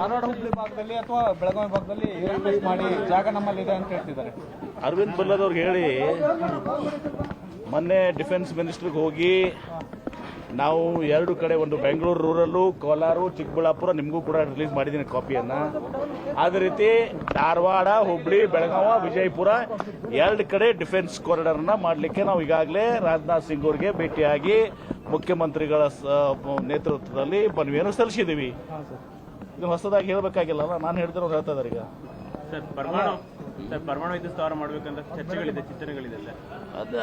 ಧಾರವಾಡ ಹುಬ್ಳಿ ಭಾಗದಲ್ಲಿ ಅಥವಾ ಬೆಳಗಾವಿ ಭಾಗದಲ್ಲಿ ಏರ್ಪೇಸ್ ಮಾಡಿ ಜಾಗ ನಮ್ಮಲ್ಲಿದೆ ಅಂತ ಹೇಳ್ತಿದ್ದಾರೆ. ಅರವಿಂದ್ ಬೆಲ್ಲದವ್ರಿಗೆ ಹೇಳಿ ಮೊನ್ನೆ ಡಿಫೆನ್ಸ್ ಮಿನಿಸ್ಟ್ರಿಗೆ ಹೋಗಿ ನಾವು ಎರಡು ಕಡೆ ಒಂದು ಬೆಂಗಳೂರು ರೂರಲ್ಲು ಕೋಲಾರ ಚಿಕ್ಕಬಳ್ಳಾಪುರ ನಿಮಗೂ ಕೂಡ ರಿಲೀಸ್ ಮಾಡಿದ್ದೀನಿ ಕಾಪಿಯನ್ನು. ಅದೇ ರೀತಿ ಧಾರವಾಡ ಹುಬ್ಳಿ ಬೆಳಗಾವಿ ವಿಜಯಪುರ ಎರಡು ಕಡೆ ಡಿಫೆನ್ಸ್ ಕಾರಿಡಾರ್ನ ಮಾಡಲಿಕ್ಕೆ ನಾವು ಈಗಾಗಲೇ ರಾಜನಾಥ್ ಸಿಂಗ್ ಅವರಿಗೆ ಭೇಟಿಯಾಗಿ ಮುಖ್ಯಮಂತ್ರಿಗಳ ನೇತೃತ್ವದಲ್ಲಿ ಮನವಿಯನ್ನು ಸಲ್ಲಿಸಿದ್ದೀವಿ. ಇದನ್ನು ಹೊಸದಾಗಿ ಹೇಳಬೇಕಾಗಿಲ್ಲ, ನಾನು ಹೇಳ್ತಿರೋರು ಹೇಳ್ತಾ ಇದ್ದಾರೆ. ಈಗ ಪರಮಾಣು ವಿದ್ಯುತ್ ಸ್ಥಾವರ ಮಾಡಬೇಕಂತ ಚರ್ಚೆಗಳಿದೆ, ಚಿಂತನೆಗಳಿದೆ ಸರ್.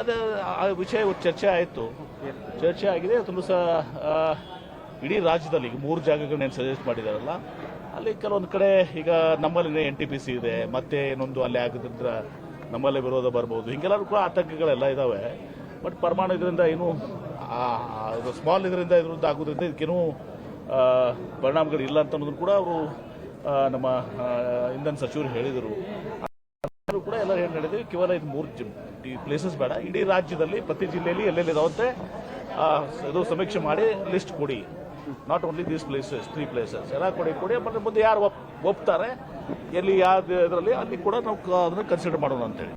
ಅದೇ ಆ ವಿಷಯ ಚರ್ಚೆ ಆಯಿತು, ಚರ್ಚೆ ಆಗಿದೆ. ತುಂಬ ಇಡೀ ರಾಜ್ಯದಲ್ಲಿ ಈಗ 3 ಜಾಗಗಳನ್ನೇನು ಸಜೆಸ್ಟ್ ಮಾಡಿದಾರಲ್ಲ, ಅಲ್ಲಿ ಕೆಲವೊಂದು ಕಡೆ ಈಗ ನಮ್ಮಲ್ಲಿ NTPC ಇದೆ, ಮತ್ತೆ ಇನ್ನೊಂದು ಅಲ್ಲಿ ಆಗೋದ್ರಿಂದ ನಮ್ಮಲ್ಲೇ ವಿರೋಧ ಬರ್ಬೋದು. ಹಿಂಗೆಲ್ಲರೂ ಕೂಡ ಆತಂಕಗಳೆಲ್ಲ ಇದ್ದಾವೆ. ಬಟ್ ಪರಮಾಣು ಇದರಿಂದ ಏನು ಸ್ಮಾಲ್ ಇದರಿಂದ ಇದ್ರದ್ದು ಆಗೋದ್ರಿಂದ ಇದಕ್ಕೇನು ಪರಿಣಾಮಗಳಿಲ್ಲ ಅಂತ ಅನ್ನೋದನ್ನು ಕೂಡ ಅವರು ನಮ್ಮ ಇಂಧನ ಸಚಿವರು ಹೇಳಿದರು. ಕೂಡ ಎಲ್ಲ ಏನು ಹೇಳಿದ್ವಿ, ಕೇವಲ ಇದು 3 ಪ್ಲೇಸಸ್ ಬೇಡ, ಇಡೀ ರಾಜ್ಯದಲ್ಲಿ ಪ್ರತಿ ಜಿಲ್ಲೆಯಲ್ಲಿ ಎಲ್ಲೆಲ್ಲಿದಾವಂತೆ ಇದು ಸಮೀಕ್ಷೆ ಮಾಡಿ ಲಿಸ್ಟ್ ಕೊಡಿ. Not only these places, 3 places ಎಲ್ಲ ಕೊಡಿ. ಮತ್ತೆ ಮುಂದೆ ಯಾರು ಒಪ್ತಾರೆ ಎಲ್ಲಿ ಯಾವ್ದು ಇದರಲ್ಲಿ ಅಲ್ಲಿ ಕೂಡ ನಾವು ಅದನ್ನು ಕನ್ಸಿಡರ್ ಮಾಡೋಣ ಅಂತೇಳಿ.